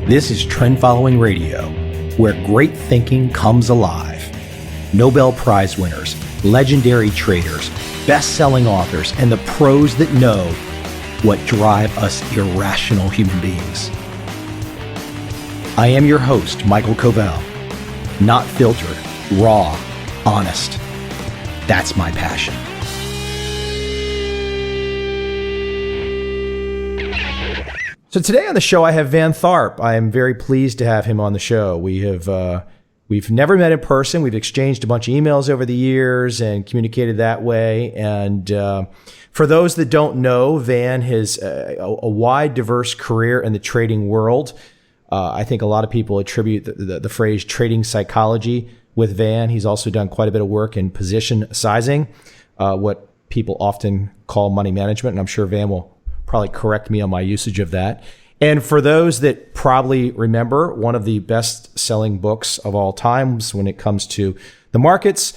This is Trend Following Radio, where great thinking comes alive. Nobel Prize winners, legendary traders, best-selling authors, and the pros that know what drive us irrational human beings. I am your host, Michael Covel. Not filtered, raw, honest. That's my passion. So today on the show, I have Van Tharp. I am very pleased to have him on the show. We've never met in person. We've exchanged a bunch of emails over the years and communicated that way. And for those that don't know, Van has a wide, diverse career in the trading world. I think a lot of people attribute the phrase trading psychology with Van. He's also done quite a bit of work in position sizing, what people often call money management. And I'm sure Van will probably correct me on my usage of that. And for those that probably remember, one of the best-selling books of all times when it comes to the markets,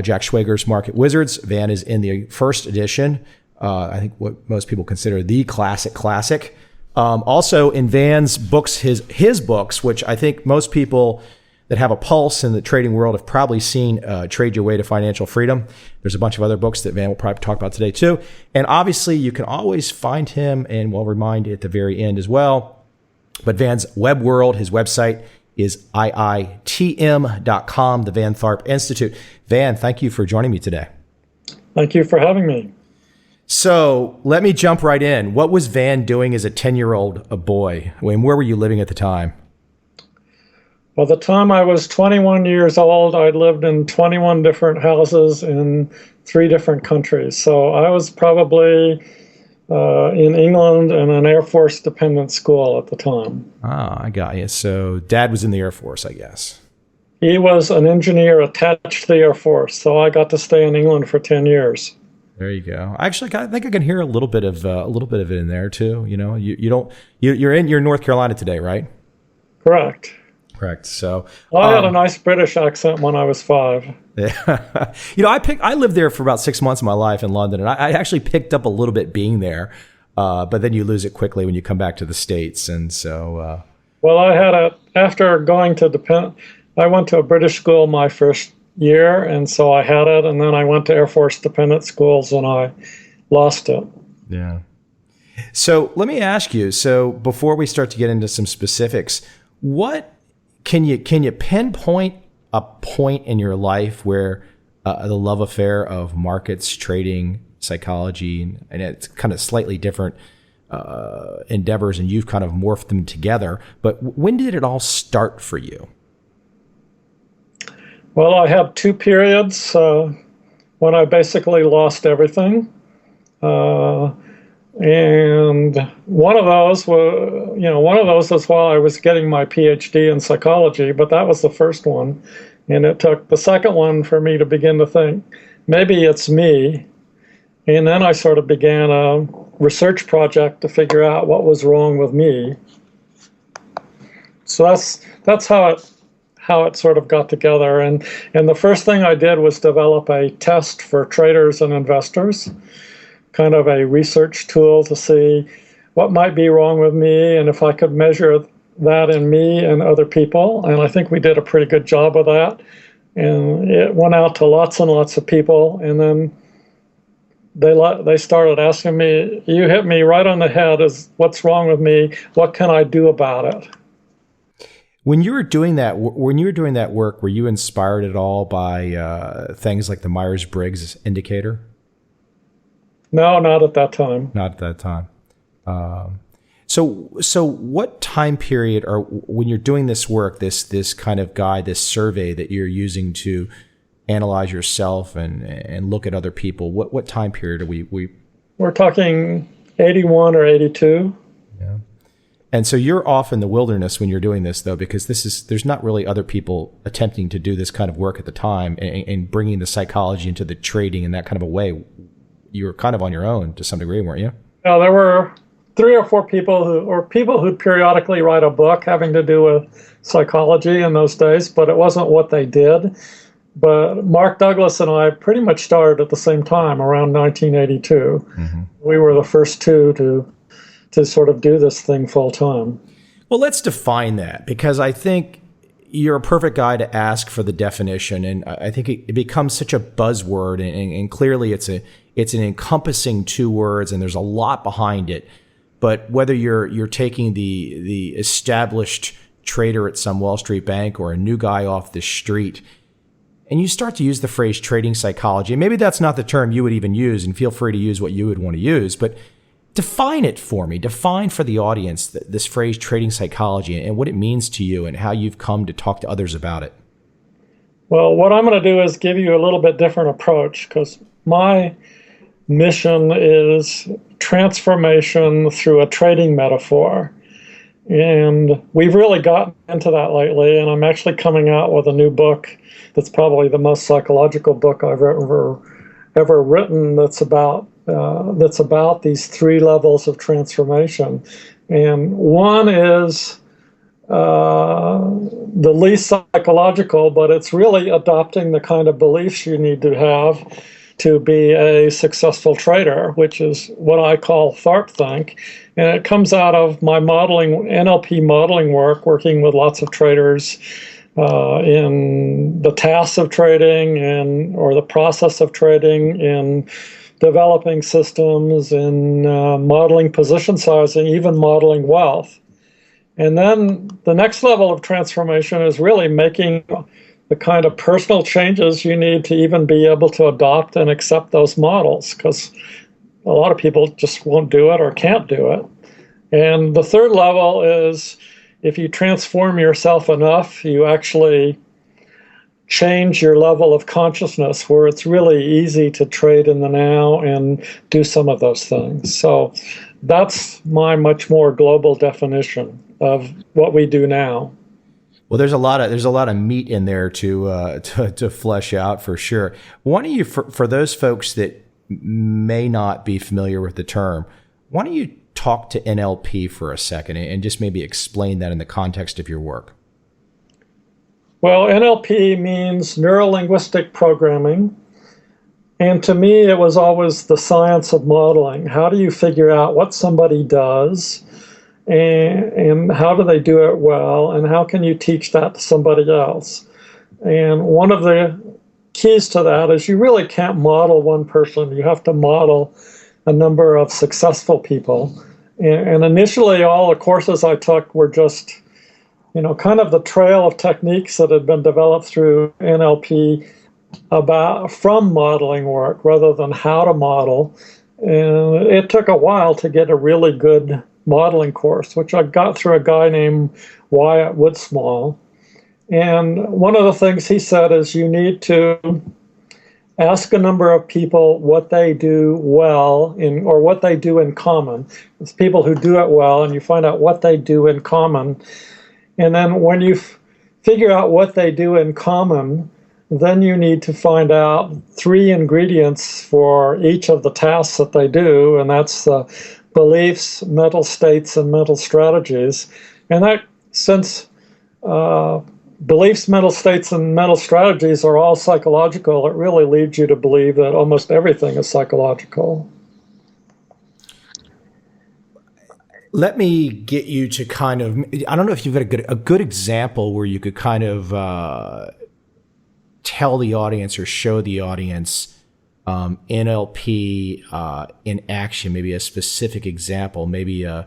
Jack Schwager's Market Wizards. Van is in the first edition. I think what most people consider the classic. Also in Van's books, his books, which I think most people that have a pulse in the trading world have probably seen, Trade Your Way to Financial Freedom. There's a bunch of other books that Van will probably talk about today too. And obviously you can always find him, and we'll remind you at the very end as well. But Van's web world, his website is iitm.com, the Van Tharp Institute. Van, thank you for joining me today. Thank you for having me. So let me jump right in. What was Van doing as a 10-year-old boy? I mean, where were you living at the time? By the time I was 21 years old, I lived in 21 different houses in 3 different countries. So I was probably in England in an Air Force dependent school at the time. Ah, I got you. So Dad was in the Air Force, I guess. He was an engineer attached to the Air Force, so I got to stay in England for 10 years. There you go. Actually, I think I can hear a little bit of it in there too. You know, you're in North Carolina today, right? Correct. So I had a nice British accent when I was 5. Yeah. I lived there for about 6 months of my life in London, and I actually picked up a little bit being there, but then you lose it quickly when you come back to the States. And so, well, after going to I went to a British school my first year, and so I had it, and then I went to Air Force dependent schools, and I lost it. Yeah. So let me ask you. So before we start to get into some specifics, what can you pinpoint a point in your life where the love affair of markets, trading, psychology, and it's kind of slightly different endeavors, and you've kind of morphed them together. But when did it all start for you? Well, I had 2 periods when I basically lost everything. And one of those was while I was getting my Ph.D. in psychology, but that was the first one. And it took the second one for me to begin to think, maybe it's me. And then I sort of began a research project to figure out what was wrong with me. So that's how it sort of got together. And the first thing I did was develop a test for traders and investors, kind of a research tool to see what might be wrong with me and if I could measure that in me and other people. And I think we did a pretty good job of that. And it went out to lots and lots of people. And then they started asking me, you hit me right on the head, is what's wrong with me? What can I do about it? When you were doing that work, were you inspired at all by things like the Myers-Briggs indicator? No, not at that time. Not at that time. So what time period, or when you're doing this work, this kind of guide, this survey that you're using to analyze yourself and look at other people, what time period are we? We're talking 81 or 82. Yeah. And so you're off in the wilderness when you're doing this, though, because there's not really other people attempting to do this kind of work at the time and bringing the psychology into the trading in that kind of a way. You were kind of on your own to some degree, weren't you? There were 3 or 4 people who'd periodically write a book having to do with psychology in those days, but it wasn't what they did. But Mark Douglas and I pretty much started at the same time, around 1982. Mm-hmm. We were the first 2 to sort of do this thing full time. Well, let's define that, because I think you're a perfect guy to ask for the definition, and I think it becomes such a buzzword, and clearly it's an encompassing two words, and there's a lot behind it. But whether you're taking the established trader at some Wall Street bank or a new guy off the street, and you start to use the phrase trading psychology, and maybe that's not the term you would even use, and feel free to use what you would want to use, but define it for me. Define for the audience this phrase trading psychology and what it means to you and how you've come to talk to others about it. Well, what I'm going to do is give you a little bit different approach, because my mission is transformation through a trading metaphor. And we've really gotten into that lately, and I'm actually coming out with a new book that's probably the most psychological book I've ever written, that's about these three levels of transformation. And one is the least psychological, but it's really adopting the kind of beliefs you need to have to be a successful trader, which is what I call Tharp think. And it comes out of my NLP modeling work, working with lots of traders in the tasks of trading or the process of trading, in developing systems, in modeling position sizing, even modeling wealth. And then the next level of transformation is really making the kind of personal changes you need to even be able to adopt and accept those models, because a lot of people just won't do it or can't do it. And the third level is, if you transform yourself enough, you actually change your level of consciousness, where it's really easy to trade in the now and do some of those things. So that's my much more global definition of what we do now. Well, there's a lot of meat in there to flesh out, for sure. Why don't you, for those folks that may not be familiar with the term, why don't you talk to NLP for a second and just maybe explain that in the context of your work? Well, NLP means neuro-linguistic programming. And to me, it was always the science of modeling. How do you figure out what somebody does, and how do they do it well, and how can you teach that to somebody else? And one of the keys to that is you really can't model one person. You have to model a number of successful people. And initially, all the courses I took were just, kind of the trail of techniques that had been developed through NLP from modeling work rather than how to model. And it took a while to get a really good modeling course, which I got through a guy named Wyatt Woodsmall. And one of the things he said is you need to ask a number of people what they do well or what they do in common. It's people who do it well, and you find out what they do in common. And then when you figure out what they do in common, then you need to find out three ingredients for each of the tasks that they do, and that's beliefs, mental states, and mental strategies. And that, since beliefs, mental states, and mental strategies are all psychological, it really leads you to believe that almost everything is psychological. Let me get you to kind of, I don't know if you've got a good example where you could kind of tell the audience or show the audience NLP in action, maybe a specific example, maybe a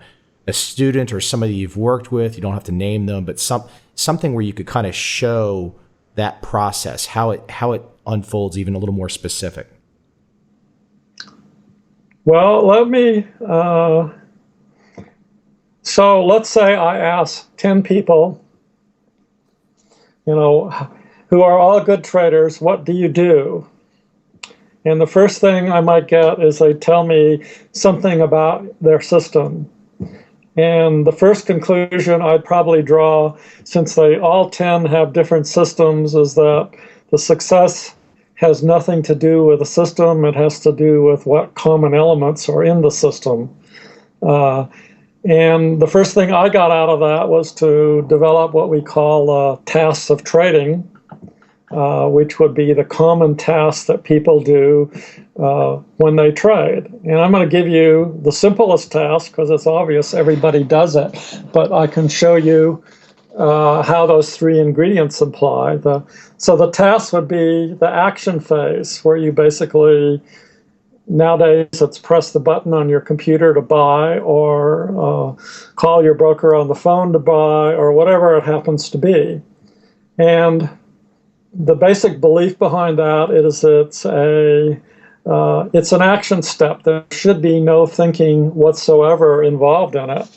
student or somebody you've worked with. You don't have to name them, but something where you could kind of show that process, how it unfolds, even a little more specific. Well, let me. So let's say I ask 10 people, who are all good traders, what do you do? And the first thing I might get is they tell me something about their system. And the first conclusion I'd probably draw, since they all 10 have different systems, is that the success has nothing to do with the system. It has to do with what common elements are in the system. And the first thing I got out of that was to develop what we call tasks of trading. which would be the common tasks that people do when they trade. And I'm going to give you the simplest task because it's obvious everybody does it, but I can show you how those three ingredients apply. So the task would be the action phase, where you basically, nowadays it's press the button on your computer to buy, or call your broker on the phone to buy, or whatever it happens to be. And the basic belief behind that is it's an action step. There should be no thinking whatsoever involved in it.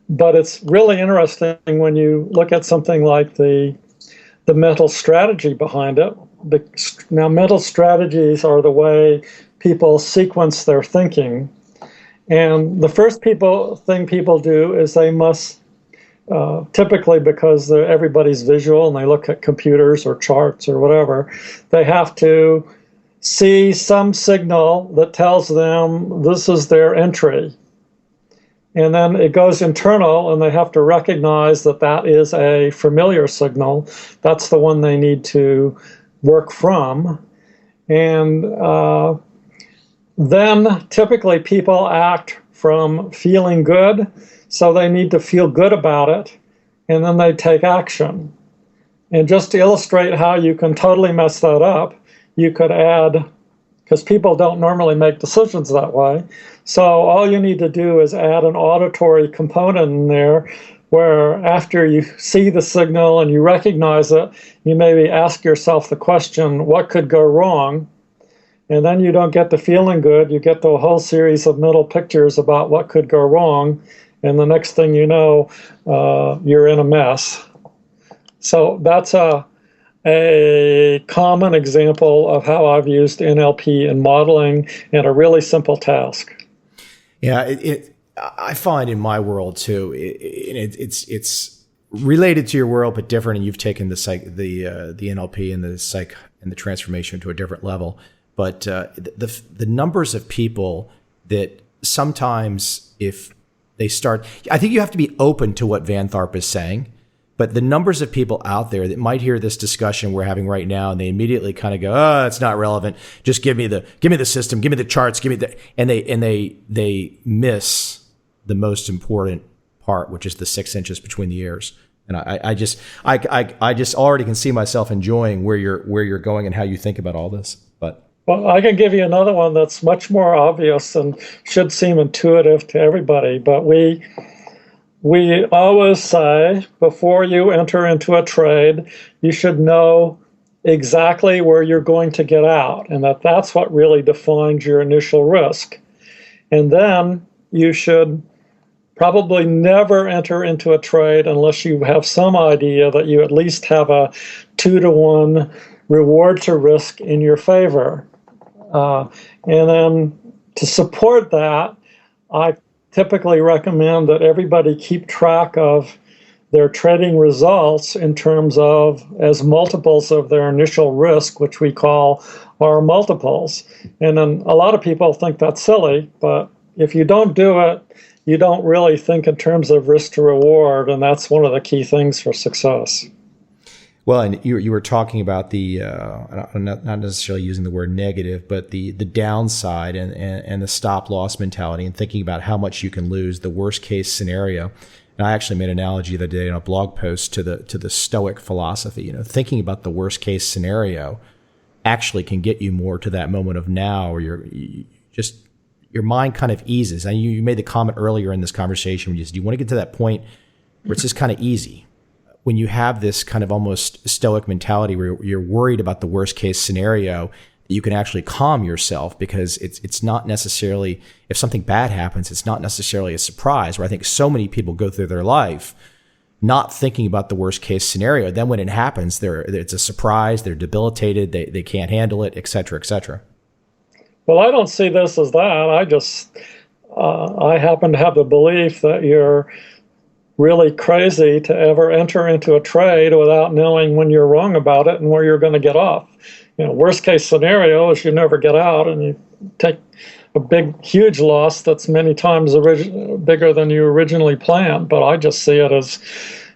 But it's really interesting when you look at something like the mental strategy behind it. Now, mental strategies are the way people sequence their thinking. And the first thing people do is they must, typically because everybody's visual and they look at computers or charts or whatever, they have to see some signal that tells them this is their entry. And then it goes internal, and they have to recognize that that is a familiar signal. That's the one they need to work from. And then typically people act from feeling good, so they need to feel good about it, and then they take action. And just to illustrate how you can totally mess that up, you could add, because people don't normally make decisions that way, so all you need to do is add an auditory component in there where after you see the signal and you recognize it, you maybe ask yourself the question, what could go wrong? And then you don't get the feeling good, you get the whole series of mental pictures about what could go wrong, and the next thing you know, you're in a mess. So that's a common example of how I've used NLP in modeling in a really simple task. Yeah, I find in my world too, it's related to your world but different, and you've taken the NLP and the psych and the transformation to a different level. But the numbers of people that sometimes, if they start, I think you have to be open to what Van Tharp is saying. But the numbers of people out there that might hear this discussion we're having right now, and they immediately kind of go, "Oh, it's not relevant. Just give me the system, give me the charts, give me the," and they miss the most important part, which is the 6 inches between the ears. And I just already can see myself enjoying where you're going and how you think about all this. But well, I can give you another one that's much more obvious and should seem intuitive to everybody. But we always say, before you enter into a trade, you should know exactly where you're going to get out, and that's what really defines your initial risk. And then you should probably never enter into a trade unless you have some idea that you at least have a 2-to-1 reward to risk in your favor. And then to support that, I typically recommend that everybody keep track of their trading results in terms of as multiples of their initial risk, which we call our multiples. And then a lot of people think that's silly, but if you don't do it, you don't really think in terms of risk to reward, and that's one of the key things for success. Well, and you were talking about the not necessarily using the word negative, but the downside and the stop loss mentality, and thinking about how much you can lose, the worst case scenario. And I actually made an analogy the other day in a blog post to the stoic philosophy. Thinking about the worst case scenario actually can get you more to that moment of now, where your mind kind of eases. And you made the comment earlier in this conversation when you said you want to get to that point where it's just kind of easy. When you have this kind of almost stoic mentality where you're worried about the worst case scenario, you can actually calm yourself, because it's not necessarily, if something bad happens, it's not necessarily a surprise, where I think so many people go through their life not thinking about the worst case scenario. Then when it happens, it's a surprise, they're debilitated, they can't handle it, et cetera, et cetera. Well, I don't see this as that. I happen to have the belief that you're really crazy to ever enter into a trade without knowing when you're wrong about it and where you're going to get off. Worst case scenario is you never get out and you take a big, huge loss that's many times bigger than you originally planned. But I just see it as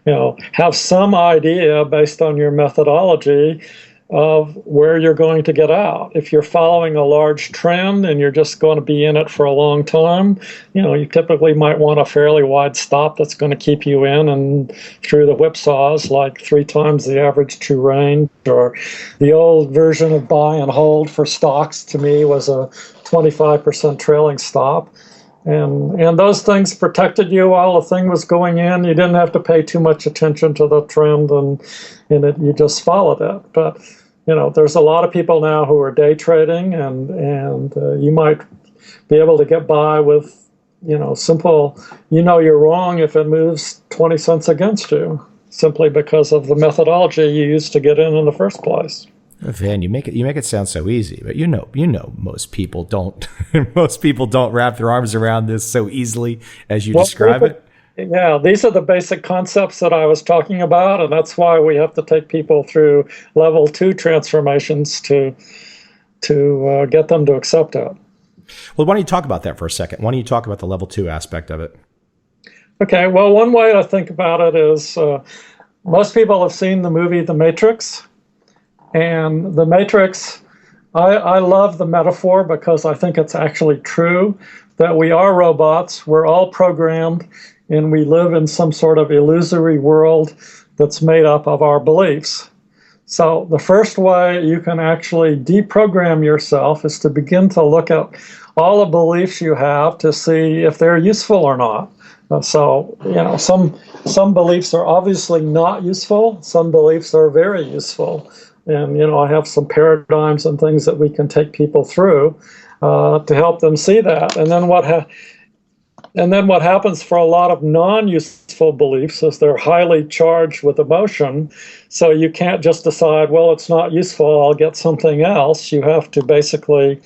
have some idea based on your methodology of where you're going to get out. If you're following a large trend and you're just going to be in it for a long time, you typically might want a fairly wide stop that's going to keep you in and through the whipsaws, like 3 times the average true range. Or the old version of buy and hold for stocks, to me, was a 25% trailing stop. And those things protected you while the thing was going in. You didn't have to pay too much attention to the trend, and you just followed it. But there's a lot of people now who are day trading, and you might be able to get by with simple. You're wrong if it moves 20 cents against you, simply because of the methodology you used to get in the first place. Van, you make it sound so easy, but most people don't most people don't wrap their arms around this so easily as you describe it. Yeah, these are the basic concepts that I was talking about, and that's why we have to take people through level 2 transformations to get them to accept it. Well, why don't you talk about that for a second? Why don't you talk about the level 2 aspect of it? Okay, well, one way to think about it is most people have seen the movie The Matrix. And The Matrix, I love the metaphor because I think it's actually true that we are robots, we're all programmed, and we live in some sort of illusory world that's made up of our beliefs. So the first way you can actually deprogram yourself is to begin to look at all the beliefs you have to see if they're useful or not. So, some beliefs are obviously not useful, some beliefs are very useful. And, I have some paradigms and things that we can take people through to help them see that. And then what happens for a lot of non-useful beliefs is they're highly charged with emotion. So you can't just decide, well, it's not useful, I'll get something else. You have to basically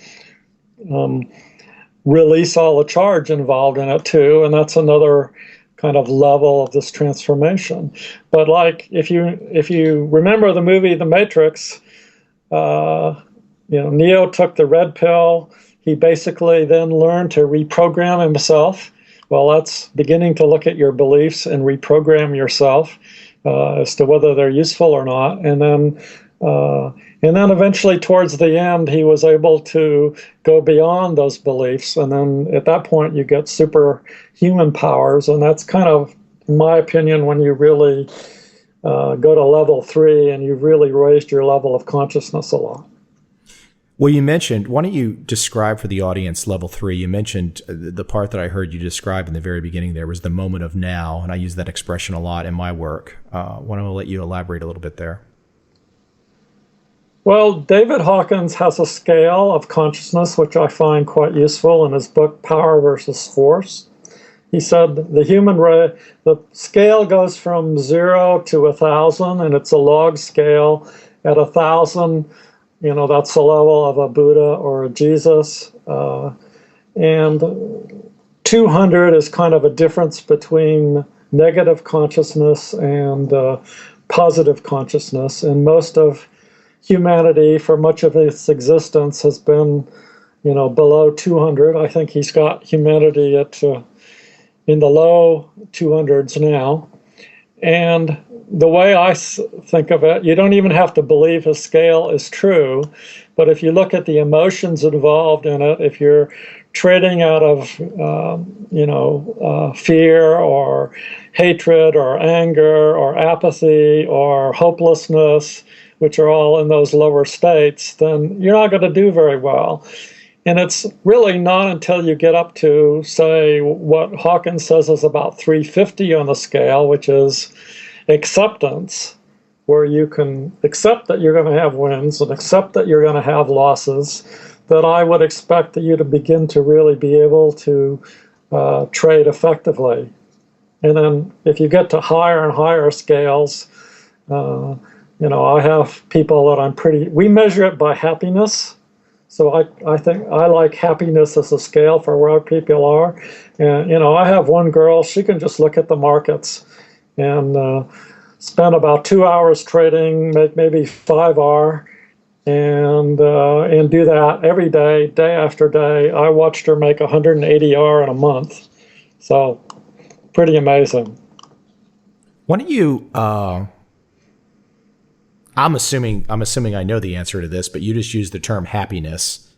release all the charge involved in it too. And that's another kind of level of this transformation. But like if you remember the movie The Matrix, Neo took the red pill. He basically then learned to reprogram himself. Well, that's beginning to look at your beliefs and reprogram yourself as to whether they're useful or not. And then eventually towards the end, he was able to go beyond those beliefs. And then at that point, you get superhuman powers. And that's kind of, in my opinion, when you really go to level 3 and you've really raised your level of consciousness a lot. Well, you mentioned, why don't you describe for the audience level 3? You mentioned the part that I heard you describe in the very beginning there was the moment of now. And I use that expression a lot in my work. Why don't I let you elaborate a little bit there? Well, David Hawkins has a scale of consciousness, which I find quite useful in his book, Power versus Force. He said the scale goes from 0 to 1,000, and it's a log scale. At 1,000, that's the level of a Buddha or a Jesus. And 200 is kind of a difference between negative consciousness and positive consciousness. And most of humanity, for much of its existence, has been, below 200. I think he's got humanity in the low 200s now. And the way I think of it, you don't even have to believe his scale is true, but if you look at the emotions involved in it, if you're trading out of, fear or hatred or anger or apathy or hopelessness, which are all in those lower states, then you're not going to do very well. And it's really not until you get up to, say, what Hawkins says is about 350 on the scale, which is acceptance, where you can accept that you're going to have wins and accept that you're going to have losses, that I would expect that you to begin to really be able to trade effectively. And then if you get to higher and higher scales, I have people that we measure it by happiness. So I think I like happiness as a scale for where people are. And, I have one girl, she can just look at the markets and spend about 2 hours trading, make maybe 5 hours, and do that every day, day after day. I watched her make 180 hours in a month. So pretty amazing. Why don't you, I'm assuming I know the answer to this, but you just use the term happiness.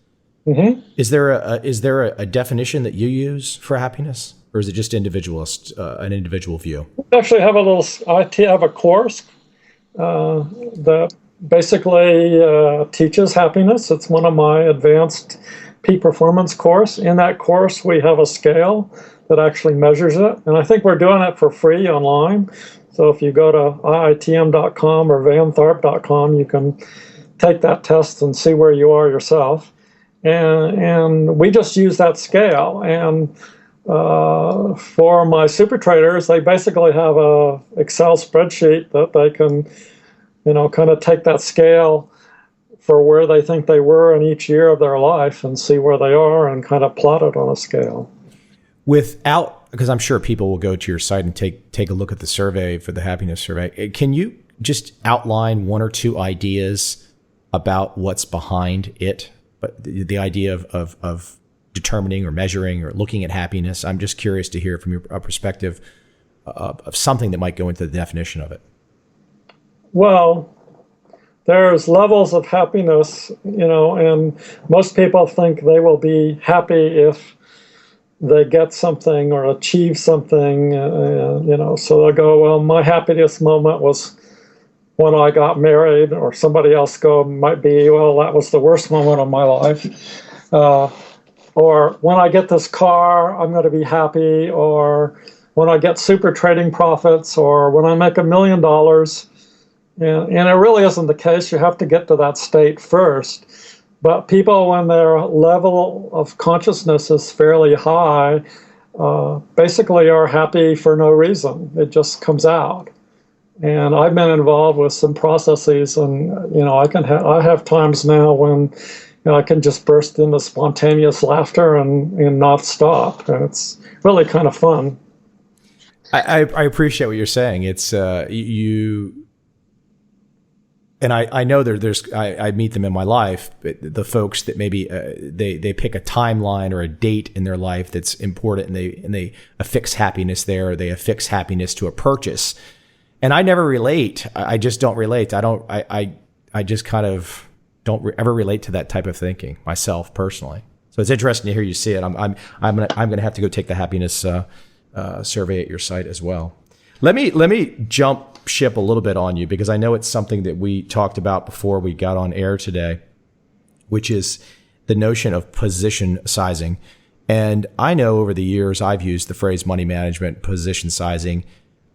Mm-hmm. Is there a definition that you use for happiness, or is it just an individual view? I actually have a course that basically teaches happiness. It's one of my advanced peak performance course. In that course, we have a scale that actually measures it, and I think we're doing it for free online. So if you go to iitm.com or vantharp.com, you can take that test and see where you are yourself. And we just use that scale. And for my super traders, they basically have a Excel spreadsheet that they can, kind of take that scale for where they think they were in each year of their life and see where they are and kind of plot it on a scale. Because I'm sure people will go to your site and take a look at the survey for the happiness survey. Can you just outline one or two ideas about what's behind it? But the idea of determining or measuring or looking at happiness. I'm just curious to hear from your perspective of something that might go into the definition of it. Well, there's levels of happiness, and most people think they will be happy if they get something or achieve something, so they'll go, well, my happiest moment was when I got married, or somebody else might be, well, that was the worst moment of my life. Or when I get this car, I'm going to be happy, or when I get super trading profits, or when I make $1 million. And it really isn't the case. You have to get to that state first. But people, when their level of consciousness is fairly high, basically are happy for no reason. It just comes out. And I've been involved with some processes, and I have times now when I can just burst into spontaneous laughter and not stop, and it's really kind of fun. I appreciate what you're saying. It's you. And I know I meet them in my life, the folks that maybe they pick a timeline or a date in their life that's important, and they affix happiness there, or they affix happiness to a purchase. And I never relate. I just don't relate. I just kind of don't ever relate to that type of thinking myself personally. So it's interesting to hear you see it. I'm gonna have to go take the happiness survey at your site as well. Let me jump ship a little bit on you, because I know it's something that we talked about before we got on air today, which is the notion of position sizing. And I know over the years I've used the phrase money management, position sizing,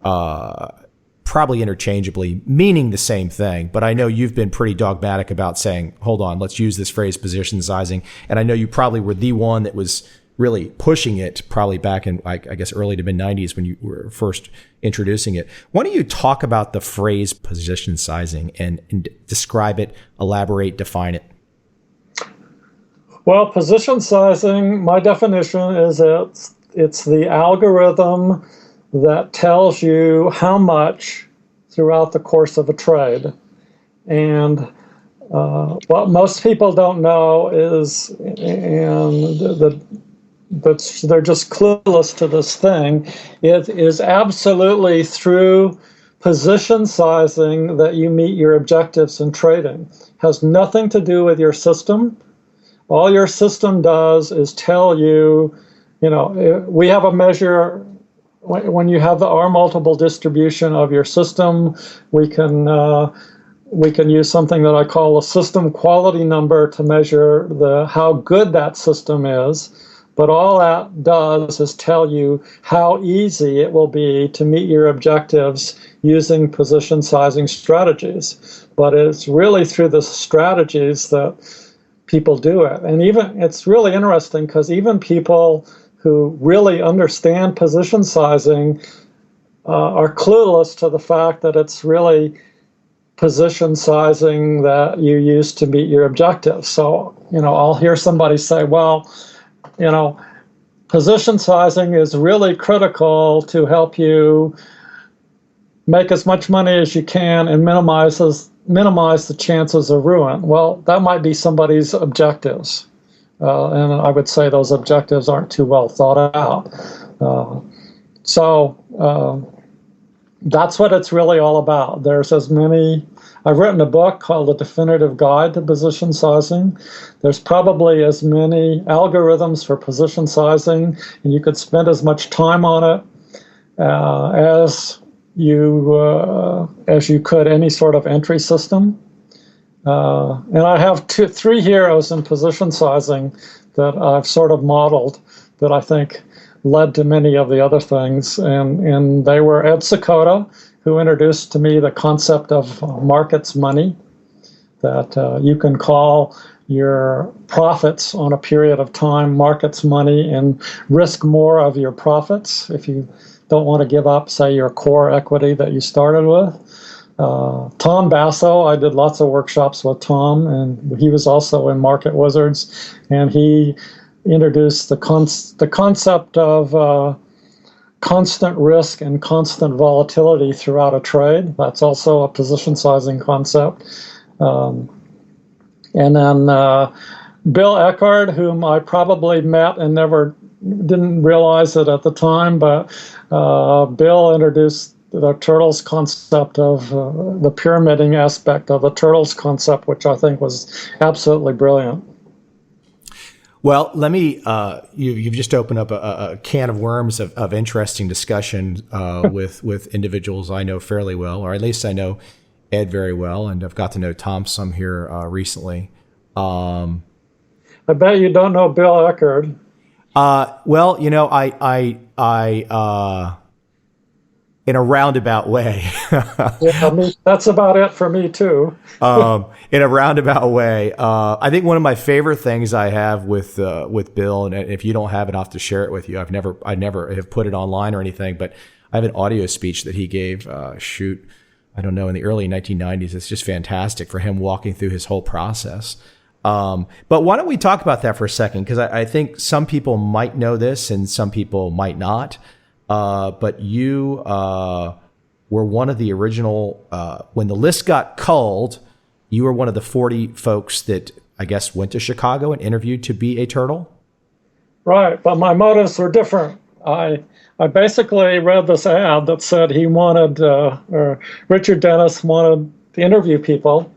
probably interchangeably, meaning the same thing. But I know you've been pretty dogmatic about saying, hold on, let's use this phrase position sizing. And I know you probably were the one that was really pushing it probably back in, I guess, early to mid-90s when you were first introducing it. Why don't you talk about the phrase position sizing and describe it, elaborate, define it? Well, position sizing, my definition is it's the algorithm that tells you how much throughout the course of a trade. And what most people don't know is, they're just clueless to this thing, it is absolutely through position sizing that you meet your objectives in trading. It has nothing to do with your system. All your system does is tell you, we have a measure. When you have the R multiple distribution of your system, we can use something that I call a system quality number to measure how good that system is. But all that does is tell you how easy it will be to meet your objectives using position sizing strategies. But it's really through the strategies that people do it. And even it's really interesting, because even people who really understand position sizing are clueless to the fact that it's really position sizing that you use to meet your objectives. So, I'll hear somebody say, well, position sizing is really critical to help you make as much money as you can and minimize the chances of ruin. Well, that might be somebody's objectives. And I would say those objectives aren't too well thought out. So that's what it's really all about. There's as many. I've written a book called A Definitive Guide to Position Sizing. There's probably as many algorithms for position sizing, and you could spend as much time on it as you could any sort of entry system. And I have three heroes in position sizing that I've sort of modeled that I think led to many of the other things. And they were Ed Seykota, who introduced to me the concept of markets money, that you can call your profits on a period of time markets money and risk more of your profits if you don't want to give up, say, your core equity that you started with. Tom Basso, I did lots of workshops with Tom, and he was also in Market Wizards, and he introduced the concept of constant risk and constant volatility throughout a trade. That's also a position sizing concept. And then Bill Eckhardt, whom I probably met and didn't realize it at the time, but Bill introduced the turtles concept of the pyramiding aspect of the turtles concept, which I think was absolutely brilliant. Well, let me, you've just opened up a can of worms of interesting discussion with individuals I know fairly well, or at least I know Ed very well, and I've got to know Tom some here recently. I bet you don't know Bill Eckhardt. Well, I in a roundabout way. Yeah, that's about it for me too. In a roundabout way, I think one of my favorite things I have with Bill, and if you don't have it, I'll have to share it with you. I never have put it online or anything, but I have an audio speech that he gave. I don't know, in the early 1990s. It's just fantastic for him walking through his whole process. But why don't we talk about that for a second? Because I think some people might know this and some people might not. But you were one of the original, when the list got culled, you were one of the 40 folks that I guess went to Chicago and interviewed to be a turtle? Right, but my motives were different. I basically read this ad that said he wanted, or Richard Dennis wanted to interview people,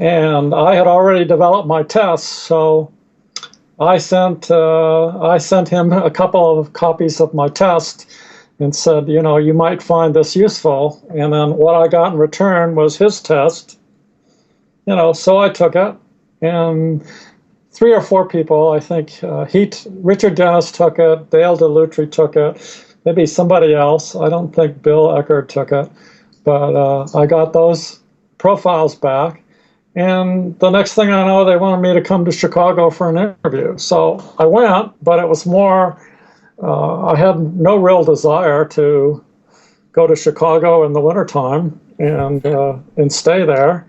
and I had already developed my tests, so I sent him a couple of copies of my test and said, you might find this useful. And then what I got in return was his test, so I took it. And 3 or 4 people, I think, Richard Dennis took it, Dale DeLutri took it, maybe somebody else. I don't think Bill Eckhardt took it. But I got those profiles back. And the next thing I know, they wanted me to come to Chicago for an interview. So I went, but it was more, I had no real desire to go to Chicago in the wintertime and stay there.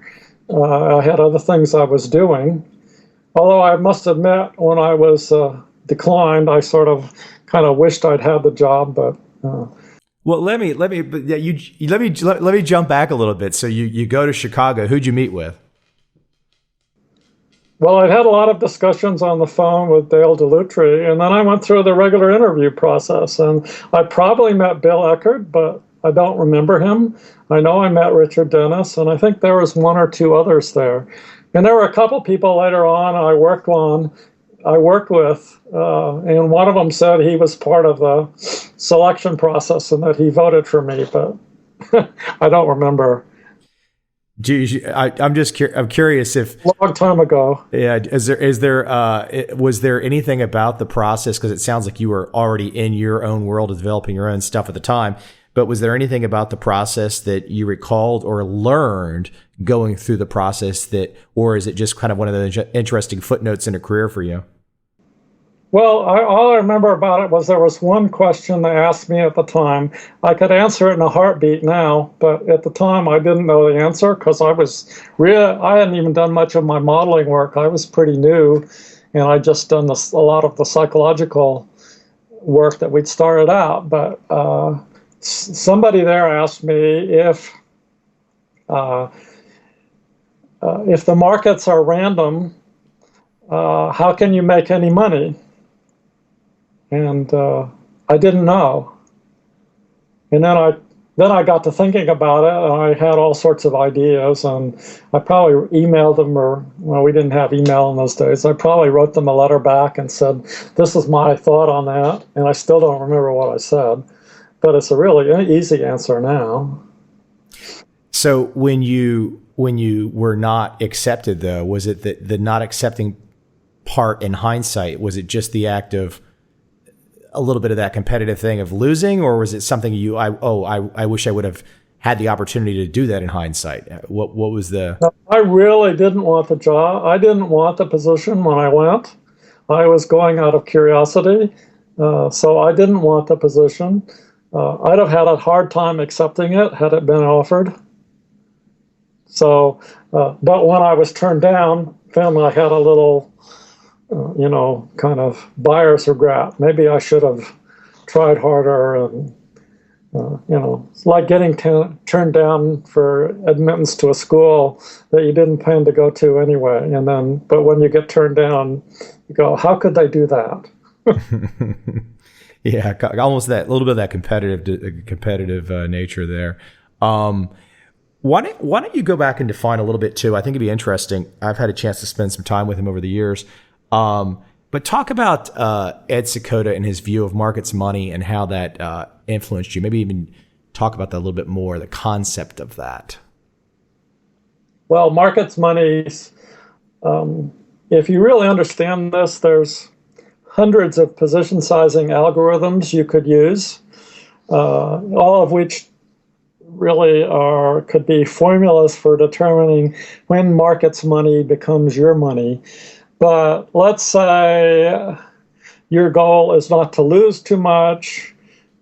I had other things I was doing. Although I must admit, when I was declined, I sort of kind of wished I'd had the job, but. Well, let me jump back a little bit. So you go to Chicago. Who'd you meet with? Well, I'd had a lot of discussions on the phone with Dale DeLutri, and then I went through the regular interview process, and I probably met Bill Eckhardt, but I don't remember him. I know I met Richard Dennis, and I think there was 1 or 2 others there. And there were a couple people later on I worked with, and one of them said he was part of the selection process and that he voted for me, but I don't remember. I'm curious if long time ago. Yeah. Was there anything about the process? Because it sounds like you were already in your own world of developing your own stuff at the time. But was there anything about the process that you recalled or learned going through the process or is it just kind of one of those interesting footnotes in a career for you? Well, all I remember about it was there was one question they asked me at the time. I could answer it in a heartbeat now, but at the time I didn't know the answer because I hadn't even done much of my modeling work. I was pretty new, and I'd just done a lot of the psychological work that we'd started out. But somebody there asked me if the markets are random, how can you make any money? And I didn't know. And then then I got to thinking about it, and I had all sorts of ideas, and I probably emailed them, or, well, we didn't have email in those days. I probably wrote them a letter back and said, this is my thought on that, and I still don't remember what I said, but it's a really easy answer now. So when you were not accepted, though, was it the not accepting part in hindsight? Was it just the act of a little bit of that competitive thing of losing, or was it something I wish I would have had the opportunity to do that in hindsight? What was the... I really didn't want the job. I didn't want the position when I went. I was going out of curiosity. So I didn't want the position. I'd have had a hard time accepting it had it been offered. So, but when I was turned down, then I had a little, kind of buyer's regret. Maybe I should have tried harder, and, it's like getting turned down for admittance to a school that you didn't plan to go to anyway. And then, but when you get turned down, you go, how could they do that? Yeah, almost that little bit of that competitive nature there. Why don't you go back and define a little bit too? I think it'd be interesting. I've had a chance to spend some time with him over the years. But talk about Ed Seykota and his view of markets money and how that influenced you. Maybe even talk about that a little bit more, the concept of that. Well, markets money, if you really understand this, there's hundreds of position sizing algorithms you could use, all of which really could be formulas for determining when markets money becomes your money. But let's say your goal is not to lose too much,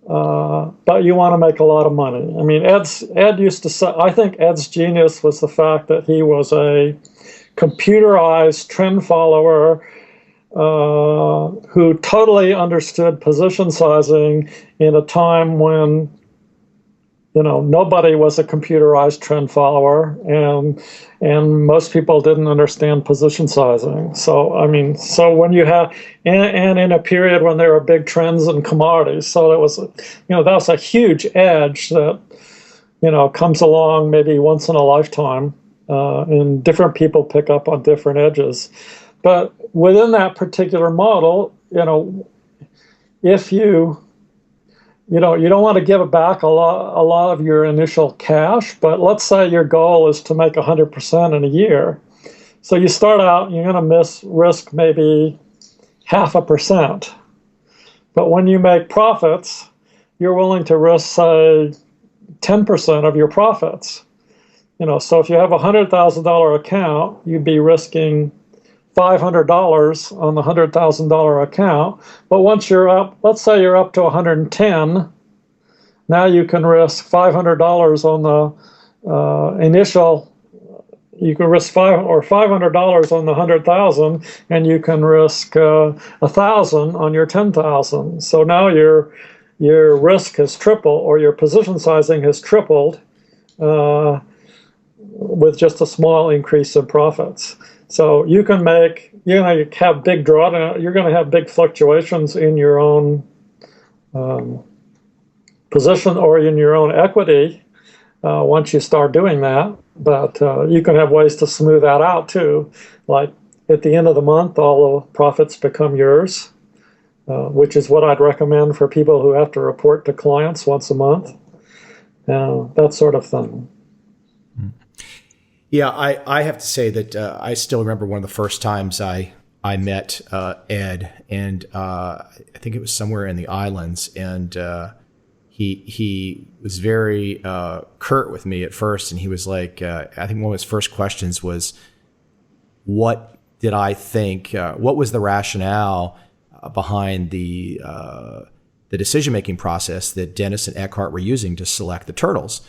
but you want to make a lot of money. I mean, Ed used to say, I think Ed's genius was the fact that he was a computerized trend follower who totally understood position sizing in a time when nobody was a computerized trend follower, and most people didn't understand position sizing. So when you have, and in a period when there were big trends in commodities, so it was, that was a huge edge that, comes along maybe once in a lifetime, and different people pick up on different edges. But within that particular model, if you don't want to give back a lot of your initial cash, but let's say your goal is to make 100% in a year. So you start out, you're going to risk maybe 0.5%. But when you make profits, you're willing to risk, say, 10% of your profits. So if you have a $100,000 account, you'd be risking $500 on the $100,000 account, but once you're up, let's say you're up to 110, now you can risk $500 on the initial. You can risk $500 on the 100,000, and you can risk 1,000 on your 10,000. So now your risk has tripled, or your position sizing has tripled, with just a small increase in profits. So you can make, have big drawdown. You're going to have big fluctuations in your own position or in your own equity once you start doing that. But you can have ways to smooth that out too. Like at the end of the month, all the profits become yours, which is what I'd recommend for people who have to report to clients once a month. That sort of thing. Yeah, I have to say that I still remember one of the first times I met Ed, and I think it was somewhere in the islands, and he was very curt with me at first, and he was like, I think one of his first questions was, what did I think? What was the rationale behind the decision-making process that Dennis and Eckhardt were using to select the turtles?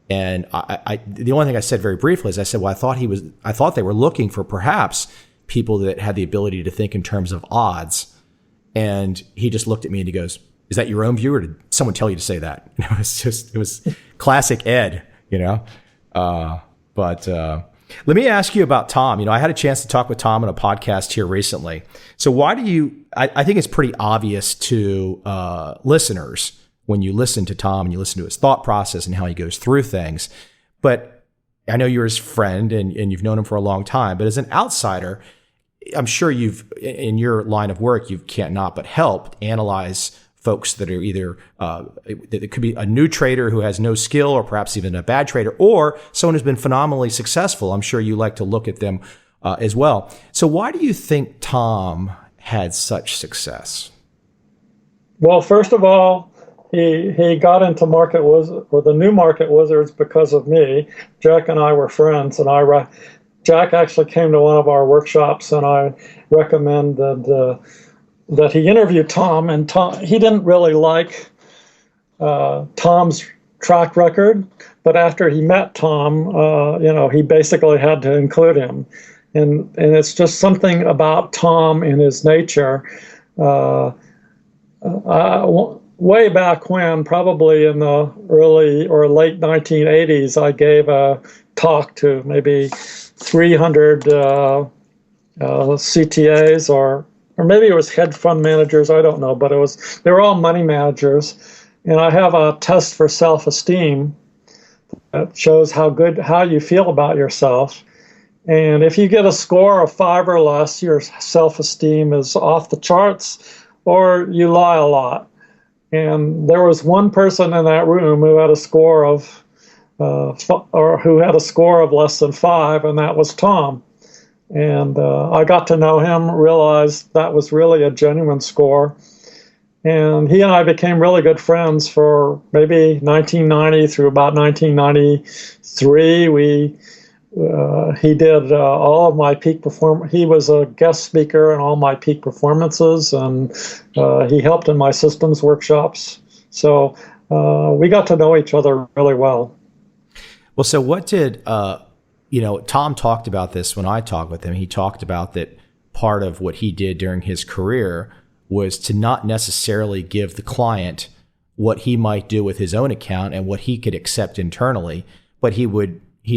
And I the only thing I said very briefly is I said, well, I thought they were looking for perhaps people that had the ability to think in terms of odds. And he just looked at me and he goes, is that your own view, or did someone tell you to say that? And it was classic Ed, But let me ask you about Tom. I had a chance to talk with Tom on a podcast here recently. So why do you, I think it's pretty obvious to listeners when you listen to Tom and you listen to his thought process and how he goes through things. But I know you're his friend and you've known him for a long time, but as an outsider, I'm sure in your line of work, you can't not but help analyze folks that are either, it could be a new trader who has no skill, or perhaps even a bad trader, or someone who's been phenomenally successful. I'm sure you like to look at them as well. So why do you think Tom had such success? Well, first of all, he got into the new Market Wizards because of me. Jack and I were friends, and Jack actually came to one of our workshops, and I recommended that he interview Tom. And he didn't really like Tom's track record, but after he met Tom, he basically had to include him. And it's just something about Tom and his nature. Way back when, probably in the early or late 1980s, I gave a talk to maybe 300 CTAs or maybe it was hedge fund managers, I don't know, but they were all money managers. And I have a test for self-esteem that shows how you feel about yourself. And if you get a score of 5 or less, your self-esteem is off the charts, or you lie a lot. And there was one person in that room who had a score of, less than 5, and that was Tom. And I got to know him, realized that was really a genuine score. And he and I became really good friends for maybe 1990 through about 1993. He did all of my peak performance. He was a guest speaker in all my peak performances, and he helped in my systems workshops. So we got to know each other really well. Well, so what did, Tom talked about this when I talked with him. He talked about that part of what he did during his career was to not necessarily give the client what he might do with his own account and what he could accept internally, but he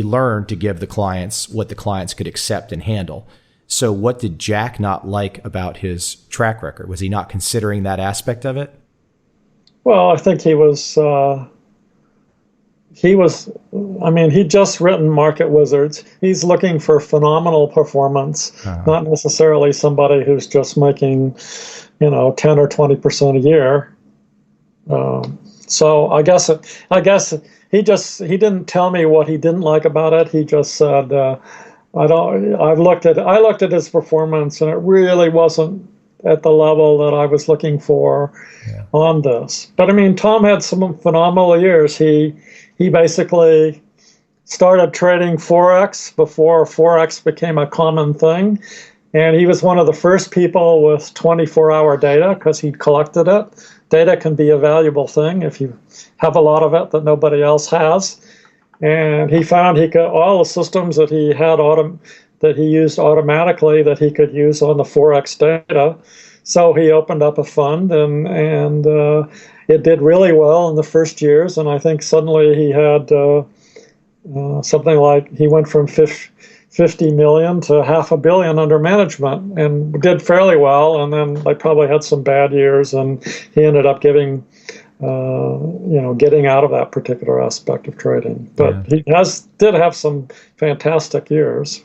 learned to give the clients what the clients could accept and handle. So what did Jack not like about his track record? Was he not considering that aspect of it? Well, I think he'd just written Market Wizards. He's looking for phenomenal performance, not necessarily somebody who's just making, 10 or 20% a year. So I guess he didn't tell me what he didn't like about it. He just said, I looked at his performance, and it really wasn't at the level that I was looking for on this. But Tom had some phenomenal years. He basically started trading Forex before Forex became a common thing. And he was one of the first people with 24-hour data because he collected it. Data can be a valuable thing if you have a lot of it that nobody else has. And he found all the systems that he had that he used automatically that he could use on the Forex data. So he opened up a fund, and it did really well in the first years. And I think suddenly he had something like, he went from 50 million to $500 million under management, and did fairly well. And then they probably had some bad years, and he ended up getting out of that particular aspect of trading. But he did have some fantastic years.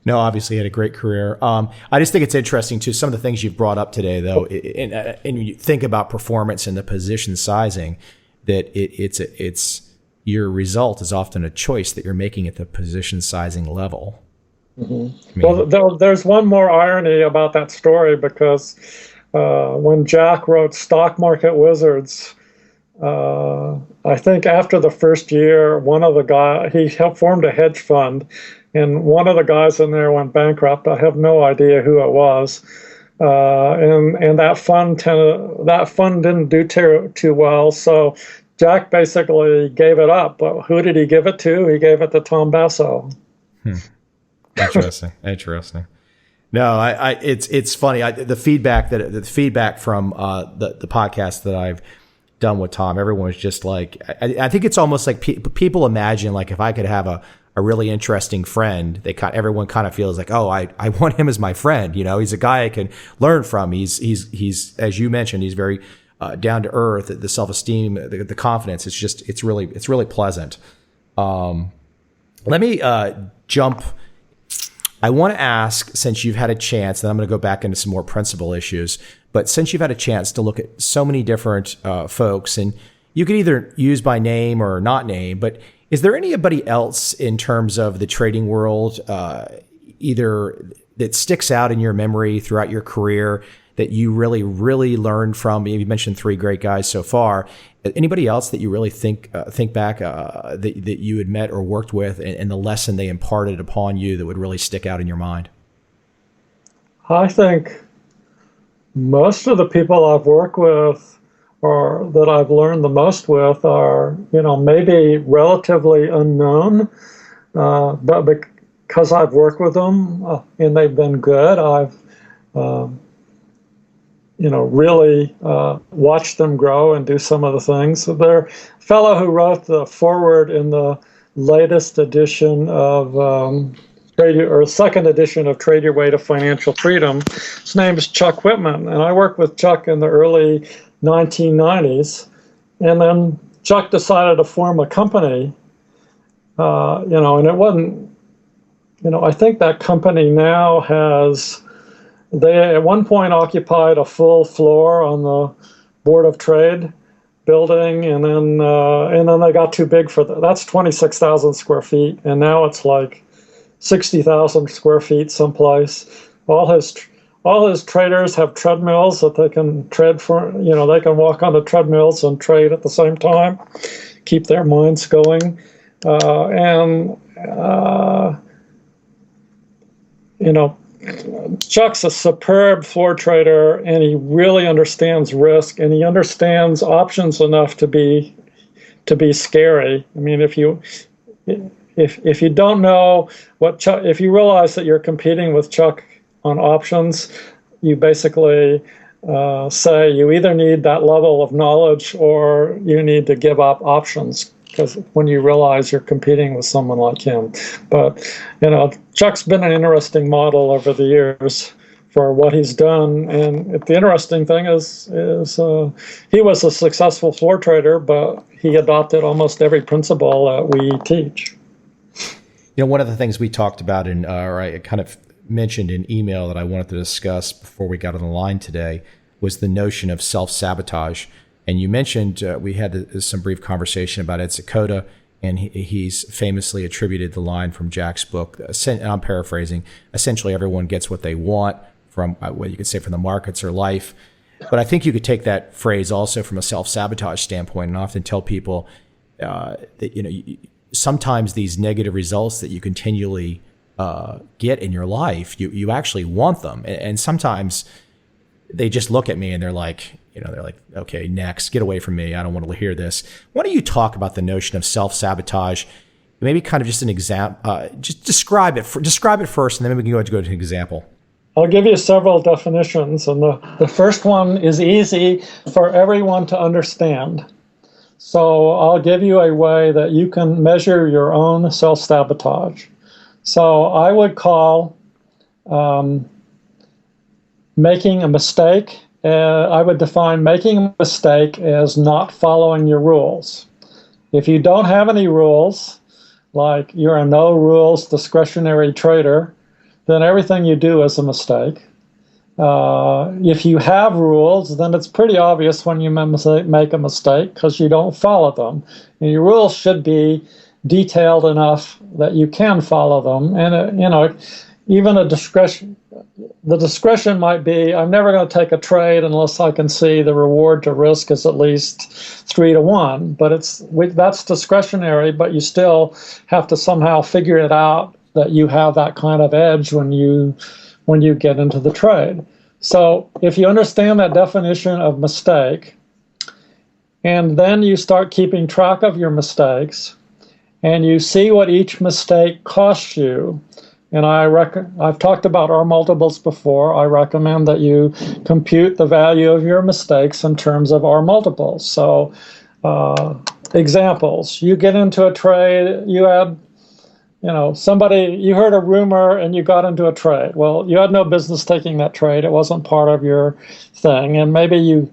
No, obviously he had a great career. I just think it's interesting too, some of the things you've brought up today, though, and you think about performance and the position sizing, that it's your result is often a choice that you're making at the position sizing level. Mm-hmm. Well, there's one more irony about that story, because when Jack wrote Stock Market Wizards, I think after the first year, he formed a hedge fund, and one of the guys in there went bankrupt. I have no idea who it was, and that fund didn't do too well. So Jack basically gave it up. But who did he give it to? He gave it to Tom Basso. Interesting. No, it's funny. The feedback from the podcast that I've done with Tom, everyone was just like, I think it's almost like people imagine, like, if I could have a really interesting friend, everyone kind of feels like, oh, I want him as my friend. He's a guy I can learn from. He's as you mentioned, he's very down to earth, the self-esteem, the confidence. It's really pleasant. Let me jump. I want to ask, since you've had a chance, and I'm going to go back into some more principal issues, but since you've had a chance to look at so many different folks, and you could either use by name or not name, but is there anybody else in terms of the trading world, either that sticks out in your memory throughout your career that you really, really learned from? You mentioned 3 great guys so far. Anybody else that you really think back that you had met or worked with, and the lesson they imparted upon you that would really stick out in your mind? I think most of the people I've worked with or that I've learned the most with are, maybe relatively unknown, but because I've worked with them and they've been good, I've really watch them grow and do some of the things. So there, a fellow who wrote the foreword in the latest edition of second edition of Trade Your Way to Financial Freedom. His name is Chuck Whitman, and I worked with Chuck in the early 1990s. And then Chuck decided to form a company, and it wasn't, I think that company now has. They at one point occupied a full floor on the Board of Trade building, and then they got too big for that. That's 26,000 square feet, and now it's like 60,000 square feet someplace. All his traders have treadmills that they can trade for. They can walk on the treadmills and trade at the same time, keep their minds going, Chuck's a superb floor trader, and he really understands risk, and he understands options enough to be scary. I mean, if you don't know what Chuck, if you realize that you're competing with Chuck on options, you basically say you either need that level of knowledge or you need to give up options. Because when you realize you're competing with someone like him. But, Chuck's been an interesting model over the years for what he's done. And the interesting thing is he was a successful floor trader, but he adopted almost every principle that we teach. One of the things we talked about or I kind of mentioned in email that I wanted to discuss before we got on the line today was the notion of self-sabotage. And you mentioned we had some brief conversation about Seykota, and he's famously attributed the line from Jack's book. I'm paraphrasing. Essentially, everyone gets what they want from what you could say from the markets or life. But I think you could take that phrase also from a self-sabotage standpoint, and often tell people that sometimes these negative results that you continually get in your life, you actually want them, and sometimes they just look at me and they're like, okay, next, get away from me. I don't want to hear this. Why don't you talk about the notion of self-sabotage? Maybe kind of just an example, just describe it first, and then we can go to an example. I'll give you several definitions, and the first one is easy for everyone to understand. So I'll give you a way that you can measure your own self-sabotage. So I would call making a mistake. I would define making a mistake as not following your rules. If you don't have any rules, like you're a no rules discretionary trader, then everything you do is a mistake. If you have rules, then it's pretty obvious when you make a mistake because you don't follow them. And your rules should be detailed enough that you can follow them. And even the discretion might be, I'm never going to take a trade unless I can see the reward to risk is at least 3-to-1. But that's discretionary, but you still have to somehow figure it out that you have that kind of edge when you get into the trade. So if you understand that definition of mistake, and then you start keeping track of your mistakes, and you see what each mistake costs you, and I've talked about R multiples before. I recommend that you compute the value of your mistakes in terms of R multiples. So examples, you get into a trade, you had, you heard a rumor and you got into a trade. Well, you had no business taking that trade. It wasn't part of your thing. And maybe you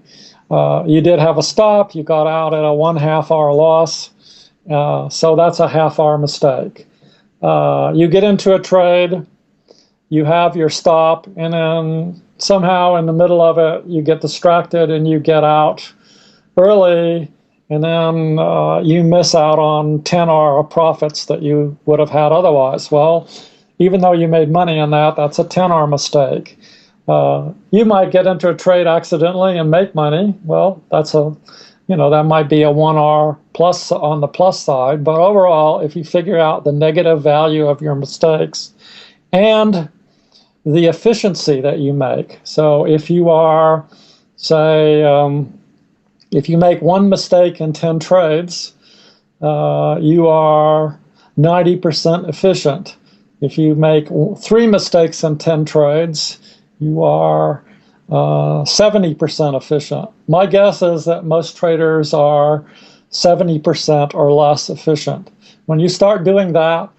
You did have a stop. You got out at a 1/2 hour loss. So that's a half-hour mistake. You get into a trade, you have your stop, and then somehow in the middle of it, you get distracted and you get out early, and then you miss out on 10-hour profits that you would have had otherwise. Well, even though you made money on that, that's a 10-hour mistake. You might get into a trade accidentally and make money. Well, that might be a 1 hour plus on the plus side. But overall, if you figure out the negative value of your mistakes and the efficiency that you make. So if you are, say, if you make one mistake in 10 trades, you are 90% efficient. If you make 3 mistakes in 10 trades, you are 70% efficient. My guess is that most traders are 70% or less efficient. When you start doing that,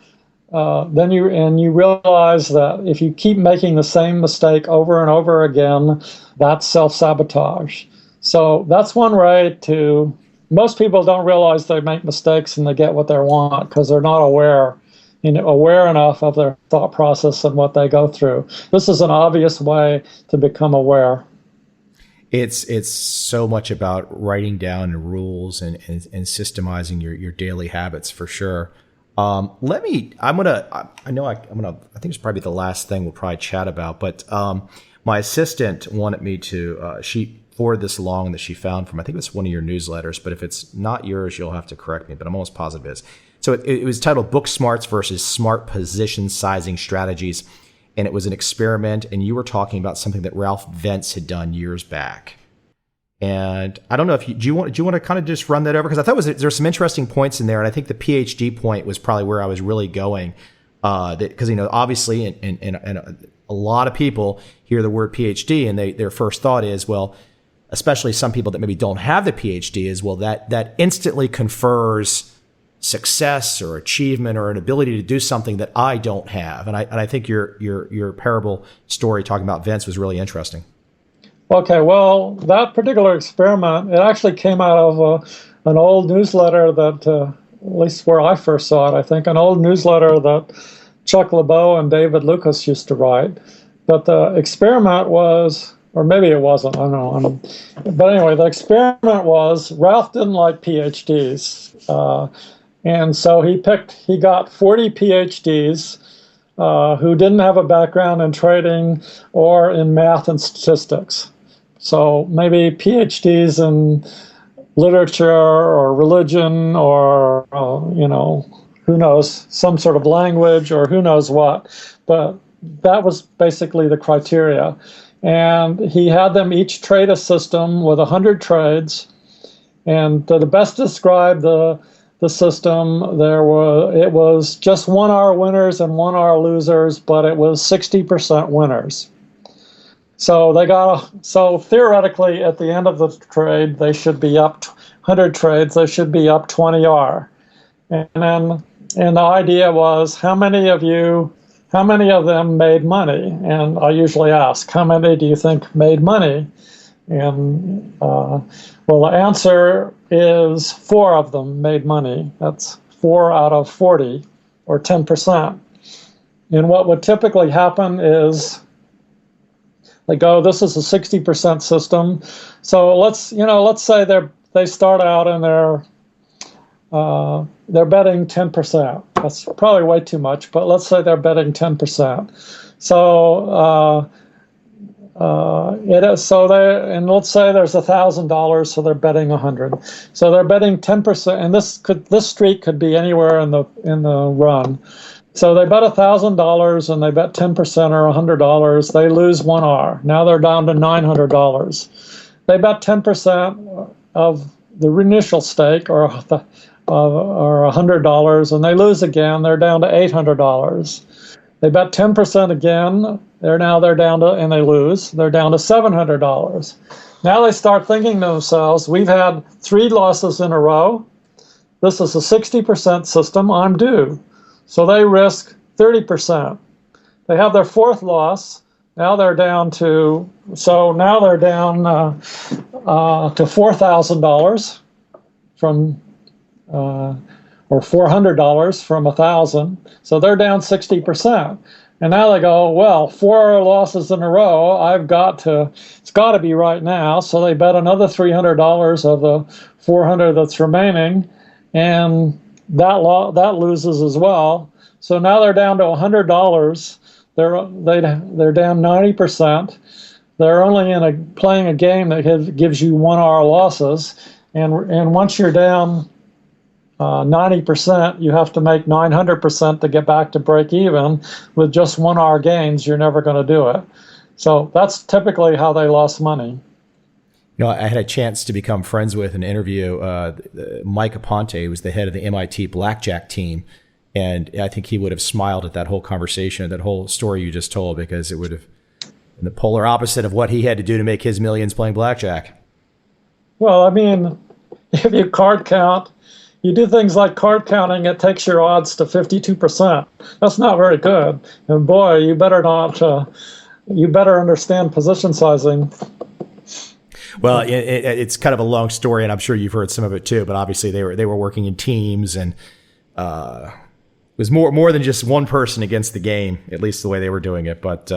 then you realize that if you keep making the same mistake over and over again, that's self-sabotage. So that's one way to. Most people don't realize they make mistakes and they get what they want because they're not aware enough of their thought process and what they go through. This is an obvious way to become aware. It's so much about writing down rules and systemizing your daily habits for sure. I think it's probably the last thing we'll probably chat about, but my assistant wanted me to, she forwarded this along that she found from, I think it's one of your newsletters, but if it's not yours, you'll have to correct me, but I'm almost positive it is. So it was titled Book Smarts versus Smart Position Sizing Strategies. And it was an experiment. And you were talking about something that Ralph Vance had done years back. And I don't know if do you want to kind of just run that over? Because I thought there's some interesting points in there. And I think the Ph.D. point was probably where I was really going. Because, obviously, and a lot of people hear the word Ph.D. and their first thought is, well, especially some people that maybe don't have the Ph.D. is, well, that instantly confers success or achievement or an ability to do something that I don't have. And I think your parable story talking about Vince was really interesting. Okay, well, that particular experiment, it actually came out of an old newsletter that, at least where I first saw it, I think, an old newsletter that Chuck LeBeau and David Lucas used to write. But the experiment was, or maybe it wasn't, I don't know. But anyway, the experiment was Ralph didn't like PhDs. And so he got 40 PhDs who didn't have a background in trading or in math and statistics. So maybe PhDs in literature or religion or, who knows, some sort of language or who knows what. But that was basically the criteria. And he had them each trade a system with 100 trades. And to the best describe the system, it was just 1 hour winners and 1 hour losers, but it was 60% winners. So so theoretically at the end of the trade, they should be up 100 trades, they should be up 20R. And the idea was, how many of them made money? And I usually ask, how many do you think made money? And well, the answer is 4 of them made money. That's 4 out of 40, or 10%. And what would typically happen is they go, this is a 60% system. So let's say they start out and they're betting 10%. That's probably way too much, but let's say they're betting 10%. So let's say there's $1,000, so they're betting 100. So they're betting 10%, and this streak could be anywhere in the run. So they bet $1,000 and they bet 10% or $100. They lose 1R. Now they're down to $900. They bet 10% of the initial stake or $100, and they lose again. They're down to $800. They bet 10% again. They're down to, and they lose. They're down to $700. Now they start thinking to themselves, we've had 3 losses in a row. This is a 60% system. I'm due. So they risk 30%. They have their 4th loss. Now they're down to $4,000 from or $400 from 1,000. So they're down 60%. And now they go, well, 4 losses in a row. It's got to be right now. So they bet another $300 of the 400 that's remaining, and that loses as well. So now they're down to $100. They're down 90%. They're only playing a game that gives you 1 hour losses, and once you're down 90%, you have to make 900% to get back to break even. With just 1 hour gains, you're never going to do it. So that's typically how they lost money. You know, I had a chance to become friends with and interview Mike Aponte, who was the head of the MIT blackjack team. And I think he would have smiled at that whole conversation, that whole story you just told, because it would have been the polar opposite of what he had to do to make his millions playing blackjack. Well, I mean, if you card count, you do things like card counting, it takes your odds to 52%. That's not very good. And boy, you better understand position sizing. Well, it's kind of a long story, and I'm sure you've heard some of it too. But obviously, they were working in teams, and it was more than just one person against the game, at least the way they were doing it. But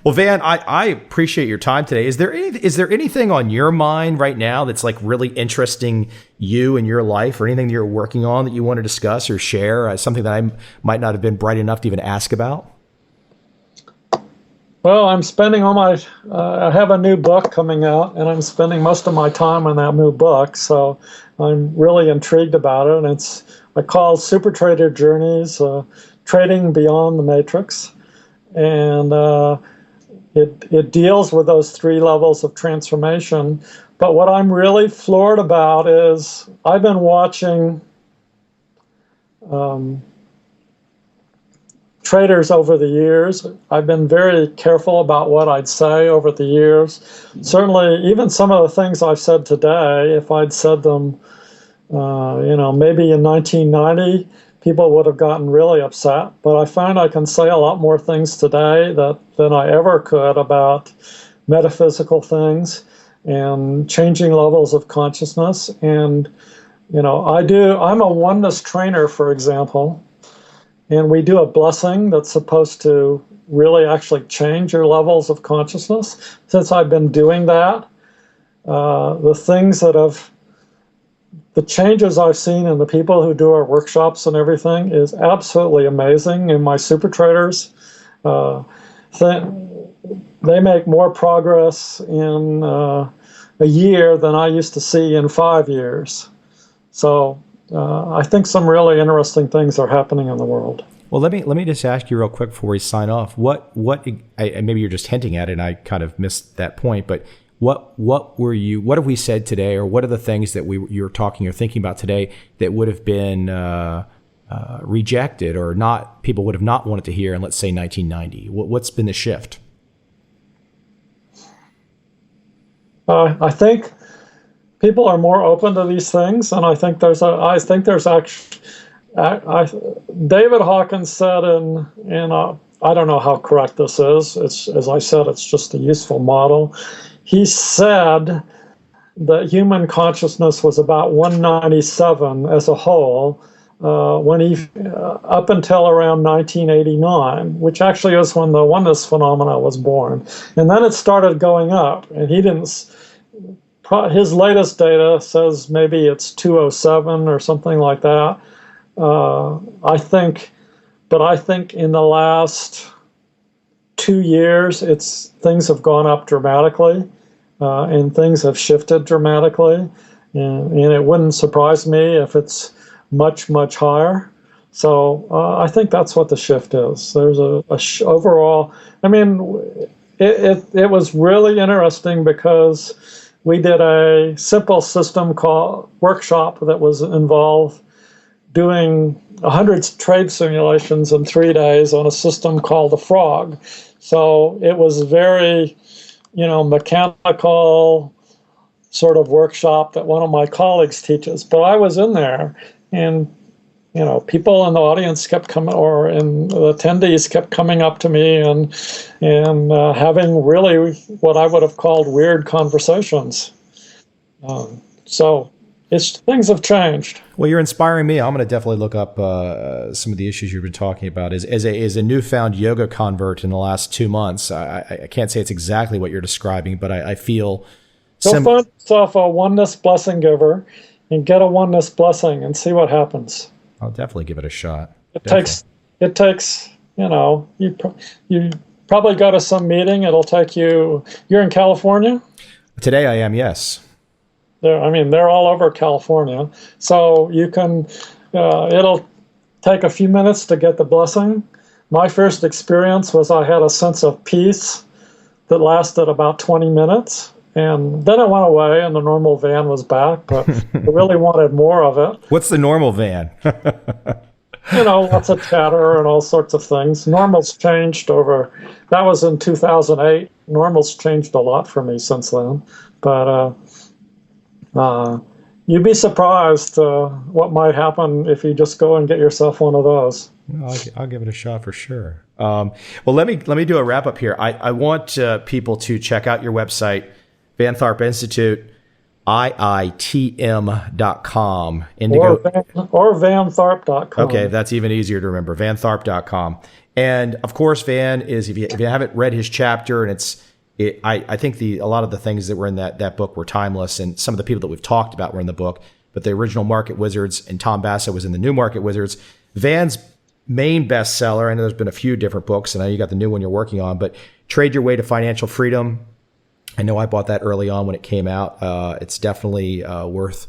well, Van, I appreciate your time today. Is there anything on your mind right now that's like really interesting you in your life, or anything that you're working on that you want to discuss or share? Something that I might not have been bright enough to even ask about? Well, I'm spending I have a new book coming out, and I'm spending most of my time on that new book. So I'm really intrigued about it. And I call Super Trader Journeys, Trading Beyond the Matrix. And it deals with those 3 levels of transformation. But what I'm really floored about is I've been watching traders over the years. I've been very careful about what I'd say over the years. Certainly, even some of the things I've said today, if I'd said them, maybe in 1990, people would have gotten really upset. But I find I can say a lot more things today than I ever could about metaphysical things and changing levels of consciousness. And, I'm a oneness trainer, for example. And we do a blessing that's supposed to really actually change your levels of consciousness. Since I've been doing that, the changes I've seen in the people who do our workshops and everything is absolutely amazing. And my super traders, they make more progress in a year than I used to see in 5 years. So I think some really interesting things are happening in the world. Well, let me just ask you real quick before we sign off. What maybe you're just hinting at it, and I kind of missed that point. But what have we said today, or what are the things that you're talking or thinking about today that would have been rejected or not? People would have not wanted to hear in, let's say, 1990. What's been the shift? I think people are more open to these things, and I think there's actually. David Hawkins said in I don't know how correct this is. It's, as I said, it's just a useful model. He said that human consciousness was about 197 as a whole when up until around 1989, which actually is when the oneness phenomena was born, and then it started going up. And his latest data says maybe it's 207 or something like that. I think in the last 2 years, things have gone up dramatically, and things have shifted dramatically, and it wouldn't surprise me if it's much, much higher. So I think that's what the shift is. There's overall. I mean, it was really interesting because we did a simple system call workshop that was involved doing 100 trade simulations in 3 days on a system called the Frog. So it was very, mechanical sort of workshop that one of my colleagues teaches. But I was in there, and people in the audience kept coming, or in the attendees kept coming up to me and having really what I would have called weird conversations. So things have changed. Well, you're inspiring me. I'm going to definitely look up some of the issues you've been talking about. As a newfound yoga convert in the last 2 months, I can't say it's exactly what you're describing, but I feel. Go find yourself a oneness blessing giver and get a oneness blessing and see what happens. I'll definitely give it a shot. It takes, you probably go to some meeting. It'll take you. You're in California? Today I am, yes. They're all over California. So you can, it'll take a few minutes to get the blessing. My first experience was I had a sense of peace that lasted about 20 minutes. And then it went away and the normal van was back, but I really wanted more of it. What's the normal van? Lots of chatter and all sorts of things. Normal's changed that was in 2008. Normal's changed a lot for me since then. But you'd be surprised what might happen if you just go and get yourself one of those. I'll give it a shot for sure. Well, let me do a wrap up here. I want people to check out your website, Van Tharp Institute, IITM.com. Or VanTharp.com. Okay, that's even easier to remember, VanTharp.com. And of course, Van is, if you haven't read his chapter, and I think a lot of the things that were in that book were timeless, and some of the people that we've talked about were in the book, but the original Market Wizards and Tom Basso was in the new Market Wizards. Van's main bestseller, I know there's been a few different books, and I know you got the new one you're working on, but Trade Your Way to Financial Freedom. I know I bought that early on when it came out. It's definitely worth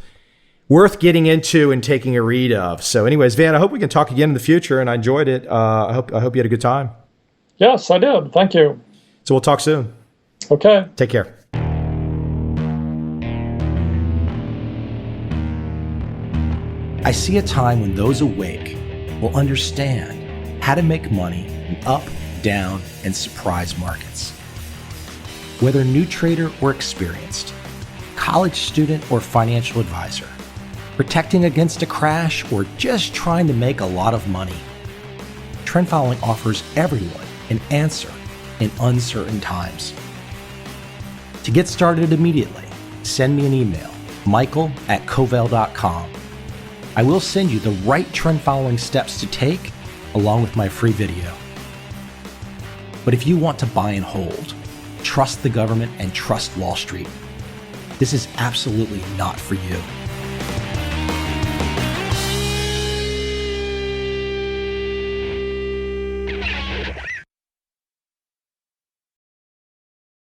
getting into and taking a read of. So anyways, Van, I hope we can talk again in the future, and I enjoyed it. I hope you had a good time. Yes, I did. Thank you. So we'll talk soon. Okay. Take care. I see a time when those awake will understand how to make money in up, down, and surprise markets. Whether new trader or experienced, college student or financial advisor, protecting against a crash or just trying to make a lot of money, trend following offers everyone an answer in uncertain times. To get started immediately, send me an email, michael@covel.com. I will send you the right trend following steps to take along with my free video. But if you want to buy and hold, trust the government and trust Wall Street, this is absolutely not for you.